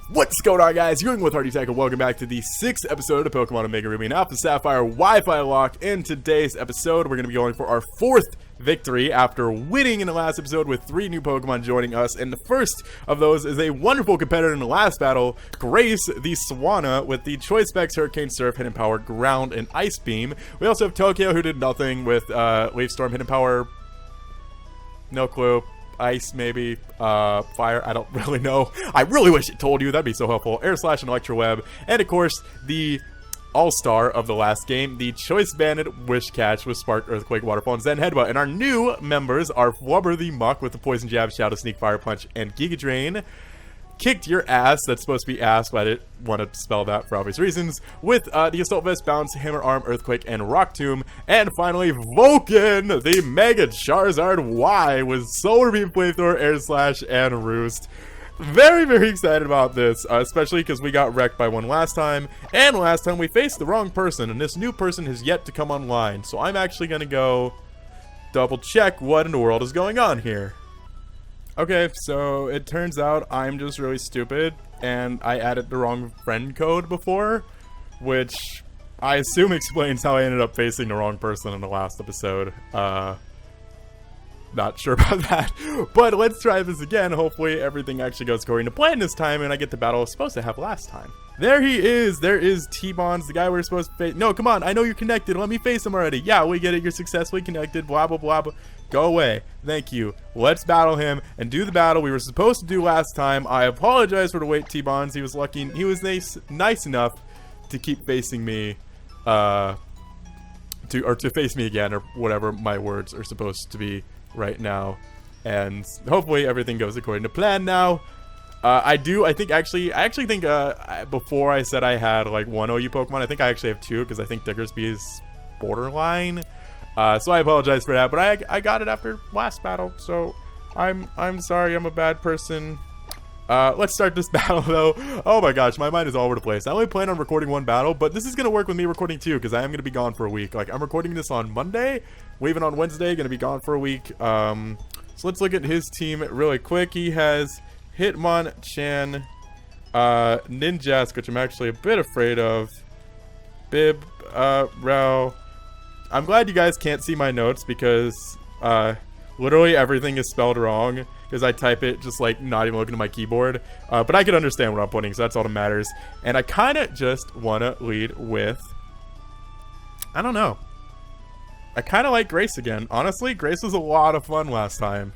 What's going on, guys? You're with Tech, and welcome back to the 6th episode of Pokemon Omega Ruby and Alpha Sapphire Wi-Fi Locke. In today's episode, we're going to be going for our 4th victory after winning in the last episode with 3 new Pokemon joining us. And the first of those is a wonderful competitor in the last battle, Grace the Swanna, with the Choice Specs, Hurricane, Surf, Hidden Power, Ground, and Ice Beam. We also have Tokyo, who did nothing with Leaf Storm, Hidden Power, no clue. Ice, maybe, fire, I don't really know. I really wish it told you, that'd be so helpful. Air Slash and Electro Web, and of course, the all-star of the last game, the Choice Banded Wish Catch with Spark, Earthquake, Waterfall, and Zen Headbutt. And our new members are Flubber the Muck with the Poison Jab, Shadow Sneak, Fire Punch, and Giga Drain. Kicked Your Ass, that's supposed to be ass, but I didn't want to spell that for obvious reasons, with the Assault Vest, Bounce, Hammer Arm, Earthquake, and Rock Tomb. And finally, Vulcan, the Mega Charizard Y, with Solar Beam, Flamethrower, Air Slash, and Roost. Very, very excited about this, especially because we got wrecked by one last time, and last time we faced the wrong person, and this new person has yet to come online. So I'm actually going to go double check what in the world is going on here. Okay, so it turns out I'm just really stupid, and I added the wrong friend code before, which I assume explains how I ended up facing the wrong person in the last episode. Not sure about that, but let's try this again. Hopefully everything actually goes according to plan this time, and I get the battle I was supposed to have last time. There he is. There is T-Bonds, the guy we're supposed to face. No, come on, I know you're connected. Let me face him already. Yeah, we get it. You're successfully connected. Blah, blah, blah, blah. Go away. Thank you. Let's battle him and do the battle we were supposed to do last time. I apologize for the wait, T-Bonds. He was lucky. He was nice enough to keep facing me, to face me again, or whatever my words are supposed to be right now. And hopefully everything goes according to plan now. I actually think before I said I had like 1 OU Pokemon, I think I actually have 2, because I think Diggersby is borderline. So I apologize for that, but I got it after last battle, so I'm sorry, I'm a bad person. Let's start this battle though. Oh my gosh, my mind is all over the place. I only plan on recording 1 battle, but this is gonna work with me recording 2, because I am gonna be gone for a week. Like, I'm recording this on Monday, leaving on Wednesday, gonna be gone for a week. So let's look at his team really quick. He has Hitmonchan, Ninjask, which I'm actually a bit afraid of, Bib, Rel. I'm glad you guys can't see my notes, because literally everything is spelled wrong, because I type it just like not even looking at my keyboard. But I can understand what I'm putting, so that's all that matters. And I kind of just want to lead with, I don't know, I kind of like Grace again. Honestly, Grace was a lot of fun last time.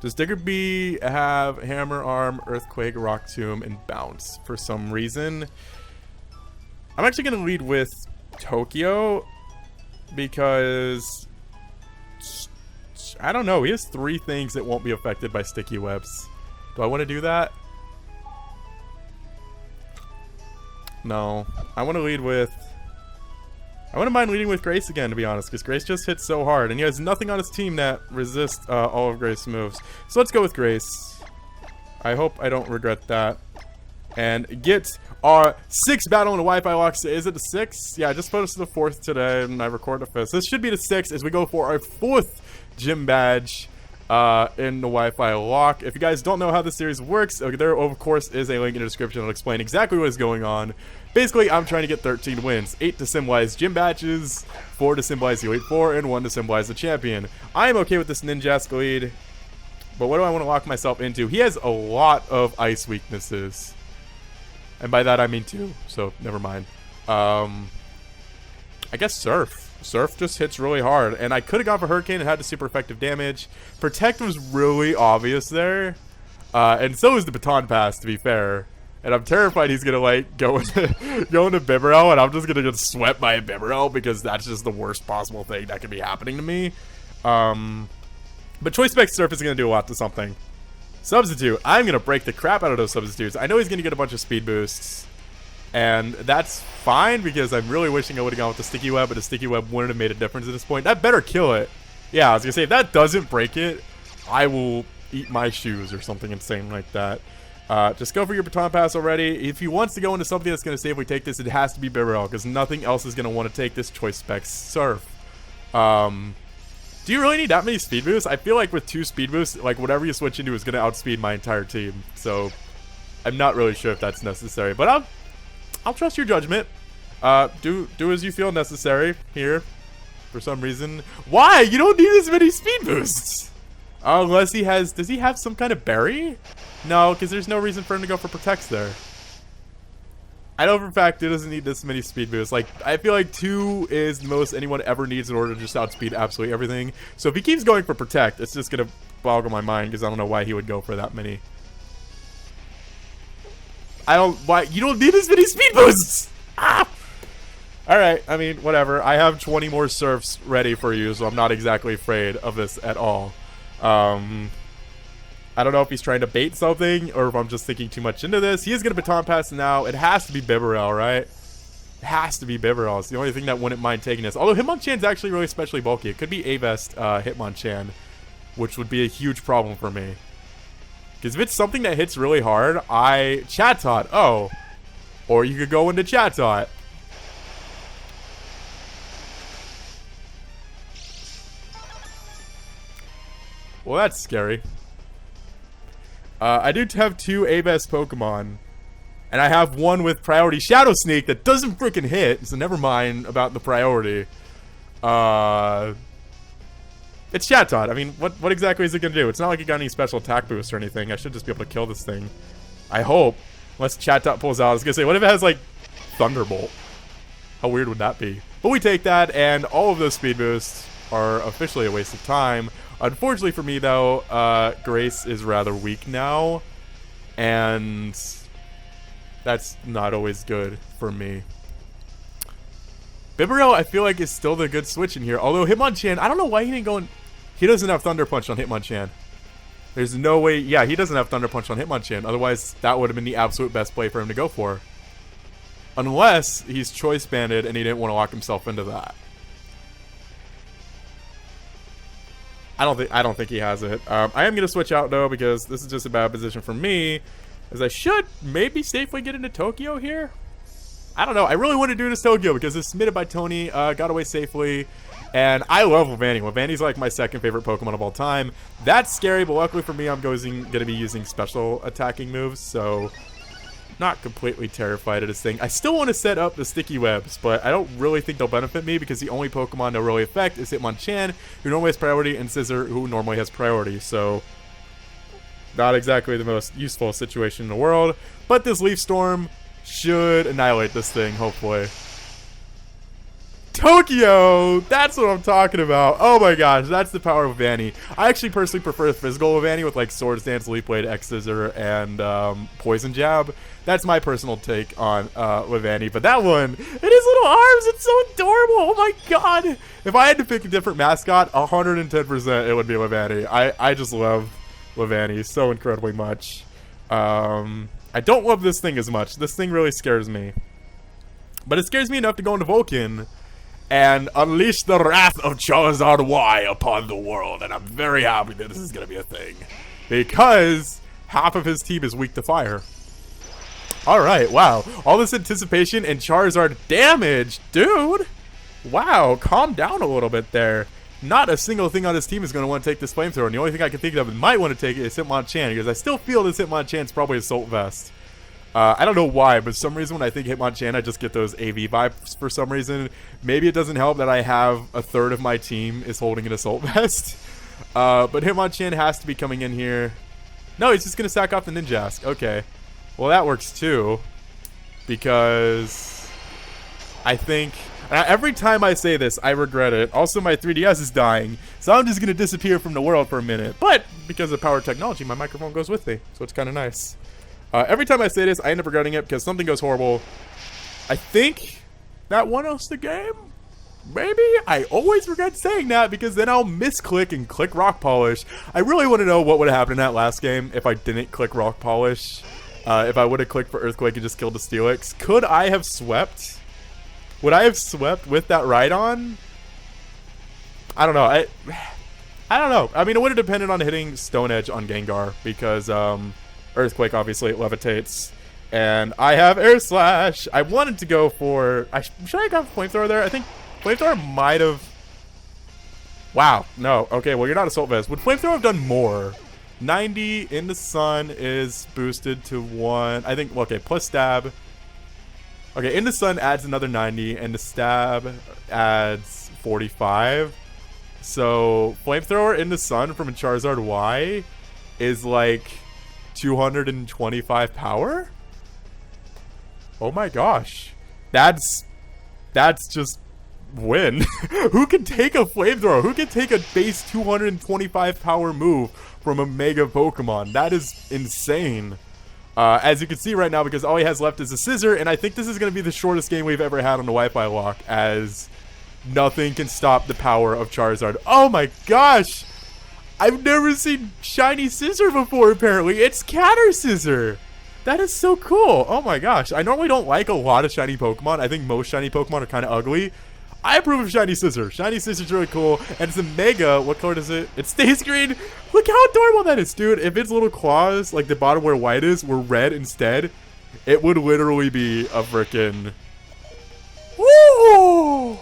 Does Diggerbee have Hammer Arm, Earthquake, Rock Tomb, and Bounce for some reason? I'm actually going to lead with Tokyo, because I don't know, he has 3 things that won't be affected by sticky webs. Do I want to do that? No, I want to lead with, I wouldn't mind leading with Grace again, to be honest, because Grace just hits so hard, and he has nothing on his team that resists all of Grace's moves. So let's go with Grace. I hope I don't regret that. And get our 6th battle in the Wi-Fi Locke. Is it the 6th? Yeah, I just posted the 4th today, and I recorded the 5th. So this should be the 6th as we go for our 4th gym badge in the Wi-Fi Locke. If you guys don't know how this series works, there of course is a link in the description that'll explain exactly what is going on. Basically, I'm trying to get 13 wins, 8 to symbolize gym badges, 4 to symbolize the Elite Four, and 1 to symbolize the champion. I am okay with this Ninjask lead, but what do I want to lock myself into? He has a lot of ice weaknesses. And by that I mean 2, so never mind. I guess Surf. Surf just hits really hard. And I could have gone for Hurricane and had the super effective damage. Protect was really obvious there. And so is the Baton Pass, to be fair. And I'm terrified he's going to, like, go into Bibarel, and I'm just going to get swept by a Bibarel, because that's just the worst possible thing that could be happening to me. But Choice Spec Surf is going to do a lot to something. Substitute. I'm going to break the crap out of those substitutes. I know he's going to get a bunch of speed boosts. And that's fine, because I'm really wishing I would have gone with the Sticky Web, but the Sticky Web wouldn't have made a difference at this point. That better kill it. Yeah, I was going to say, if that doesn't break it, I will eat my shoes or something insane like that. Just go for your Baton Pass already. If he wants to go into something that's going to say if we take this, it has to be Bibarel, because nothing else is going to want to take this Choice Spec Surf. Do you really need that many speed boosts? I feel like with 2 speed boosts, like whatever you switch into is going to outspeed my entire team. So I'm not really sure if that's necessary, but I'll trust your judgment. Do as you feel necessary here. For some reason. Why? You don't need as many speed boosts. Unless he has... Does he have some kind of berry? No, because there's no reason for him to go for protects there. I know for a fact he doesn't need this many speed boosts. Like, I feel like 2 is the most anyone ever needs in order to just outspeed absolutely everything. So if he keeps going for protect, it's just going to boggle my mind because I don't know why he would go for that many. Why? You don't need as many speed boosts! Ah! Alright, I mean, whatever. I have 20 more surfs ready for you, so I'm not exactly afraid of this at all. I don't know if he's trying to bait something, or if I'm just thinking too much into this. He is going to baton pass now. It has to be Bibarel, right? It has to be Bibarel. It's the only thing that wouldn't mind taking this. Although Hitmonchan's actually really especially bulky. It could be A-Vest Hitmonchan, which would be a huge problem for me. Because if it's something that hits really hard, Chatot. Oh. Or you could go into Chatot. Well, that's scary. I do have 2 A-Best Pokemon. And I have one with priority Shadow Sneak that doesn't freaking hit. So never mind about the priority. It's Chatot. I mean, what exactly is it going to do? It's not like it got any special attack boost or anything. I should just be able to kill this thing. I hope. Unless Chatot pulls out. I was going to say, what if it has, like, Thunderbolt? How weird would that be? But we take that, and all of those speed boosts are officially a waste of time. Unfortunately for me, though, Grace is rather weak now, and that's not always good for me. Bibarel, I feel like, is still the good switch in here, although Hitmonchan, I don't know why he didn't go in... He doesn't have Thunder Punch on Hitmonchan. There's no way... Yeah, he doesn't have Thunder Punch on Hitmonchan, otherwise that would have been the absolute best play for him to go for. Unless he's Choice Banded and he didn't want to lock himself into that. I don't think he has it. I am going to switch out, though, because this is just a bad position for me. As I should maybe safely get into Tokyo here. I don't know. I really want to do this Tokyo because it's submitted by Tony. Got away safely. And I love Wavani. Wavani's like my second favorite Pokemon of all time. That's scary, but luckily for me, I'm going to be using special attacking moves. So, not completely terrified of this thing. I still want to set up the sticky webs, but I don't really think they'll benefit me because the only Pokemon they'll really affect is Hitmonchan, who normally has priority, and Scizor, who normally has priority. So, not exactly the most useful situation in the world. But this Leaf Storm should annihilate this thing, hopefully. Tokyo! That's what I'm talking about. Oh my gosh, that's the power of Wavani. I actually personally prefer the physical Wavani with like Swords Dance, Leaf Blade, X-Scissor, and Poison Jab. That's my personal take on Wavani. But that one, it has little arms. It's so adorable. Oh my god. If I had to pick a different mascot, 110% it would be Wavani. I just love Wavani so incredibly much. I don't love this thing as much. This thing really scares me. But it scares me enough to go into Vulcan and unleash the wrath of Charizard Y upon the world. And I'm very happy that this is going to be a thing. Because half of his team is weak to fire. Alright, wow. All this anticipation and Charizard damage. Dude! Wow, calm down a little bit there. Not a single thing on his team is going to want to take this flamethrower. And the only thing I can think of that might want to take it is Hitmonchan. Because I still feel this Hitmonchan is probably Assault Vest. I don't know why, but for some reason when I think Hitmonchan, I just get those AV vibes for some reason. Maybe it doesn't help that I have a third of my team is holding an Assault Vest. But Hitmonchan has to be coming in here. No, he's just going to sack off the Ninjask. Okay. Well, that works too. Because I think... every time I say this, I regret it. Also, my 3DS is dying. So I'm just going to disappear from the world for a minute. But because of power technology, my microphone goes with me. So it's kind of nice. Every time I say this, I end up regretting it because something goes horrible. I think that won us the game. Maybe? I always regret saying that because then I'll misclick and click Rock Polish. I really want to know what would have happened in that last game if I didn't click Rock Polish. If I would have clicked for Earthquake and just killed the Steelix. Could I have swept? Would I have swept with that Rhydon? I don't know. I don't know. I mean, it would have depended on hitting Stone Edge on Gengar because Earthquake, obviously, it levitates. And I have Air Slash. I wanted to go for... should I have gone for Flamethrower there? I think Flamethrower might have... Wow. No. Okay, well, you're not Assault Vest. Would Flamethrower have done more? 90 in the sun is boosted to 1. I think, okay, plus stab. Okay, in the sun adds another 90, and the stab adds 45. So, flamethrower in the sun from a Charizard Y is like 225 power? Oh my gosh. That's just win. Who can take a flamethrower? Who can take a base 225 power move from a mega Pokemon? That is insane. As you can see right now, because all he has left is a scissor, and I think this is going to be the shortest game we've ever had on the Wi-Fi Locke, as nothing can stop the power of Charizard. Oh my gosh! I've never seen shiny scissor before, apparently. It's Catter Scissor! That is so cool! Oh my gosh. I normally don't like a lot of shiny Pokemon. I think most shiny Pokemon are kind of ugly. I approve of Shiny Scissor. Shiny Scissor is really cool. And it's a Mega. What color is it? It stays green. Look how adorable that is, dude. If its little claws, like the bottom where white is, were red instead, it would literally be a frickin'... Woo!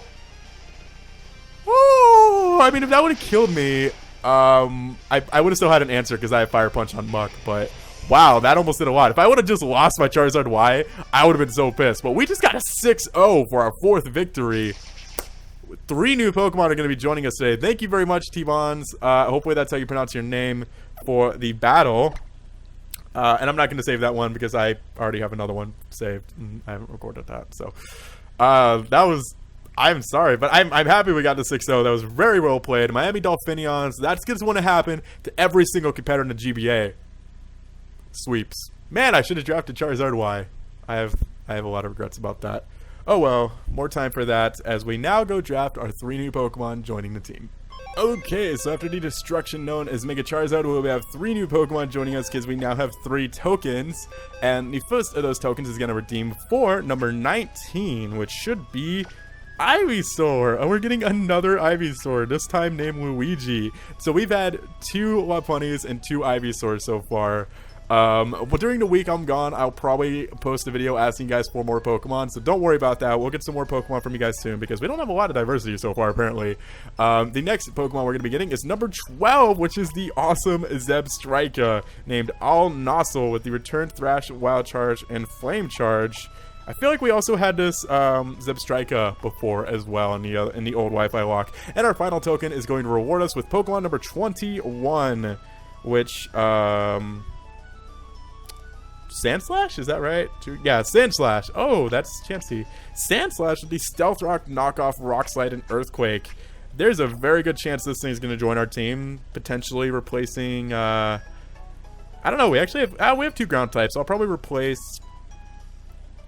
Woo! I mean, if that would have killed me, I would have still had an answer because I have Fire Punch on Muck, but... Wow, that almost did a lot. If I would have just lost my Charizard Y, I would have been so pissed. But we just got a 6-0 for our 4th victory. 3 new Pokemon are going to be joining us today. Thank you very much, T-Bons. Hopefully that's how you pronounce your name for the battle. And I'm not going to save that one because I already have another one saved. I haven't recorded that. So that was... I'm sorry, but I'm happy we got the 6-0. That was very well played. Miami Dolphinions. That's just going to happen to every single competitor in the GBA. Sweeps. Man, I should have drafted Charizard Y. I have a lot of regrets about that. Oh well, more time for that as we now go draft our 3 new Pokemon joining the team. Okay, so after the destruction known as Mega Charizard, we have 3 new Pokemon joining us because we now have 3 tokens. And the first of those tokens is going to redeem for number 19, which should be Ivysaur. Oh, we're getting another Ivysaur, this time named Luigi. So we've had 2 Lopunnies and 2 Ivysaurs so far. But during the week I'm gone, I'll probably post a video asking you guys for more Pokemon, so don't worry about that. We'll get some more Pokemon from you guys soon, because we don't have a lot of diversity so far, apparently. The next Pokemon we're going to be getting is number 12, which is the awesome Zebstrika, named Al Nozzle, with the Return Thrash, Wild Charge, and Flame Charge. I feel like we also had this Zebstrika before as well in the old Wi-Fi Locke. And our final token is going to reward us with Pokemon number 21, which, Sandslash? Is that right? Yeah, Sandslash. Oh, that's Chansey. Sandslash with the Stealth Rock, Knockoff, Rock Slide, and Earthquake. There's a very good chance this thing's going to join our team, potentially replacing, I don't know, we actually have, we have 2 ground types, so I'll probably replace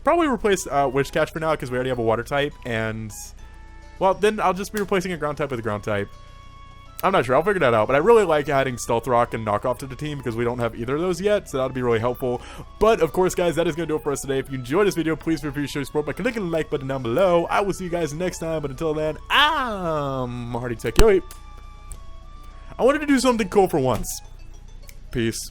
Witch Catch for now, because we already have a water type, and, well, then I'll just be replacing a ground type with a ground type. I'm not sure. I'll figure that out. But I really like adding Stealth Rock and Knockoff to the team because we don't have either of those yet. So that'll be really helpful. But, of course, guys, that is going to do it for us today. If you enjoyed this video, please feel free to show your support by clicking the like button down below. I will see you guys next time. But until then, I'm Hardy Tech. Yo, I wanted to do something cool for once. Peace.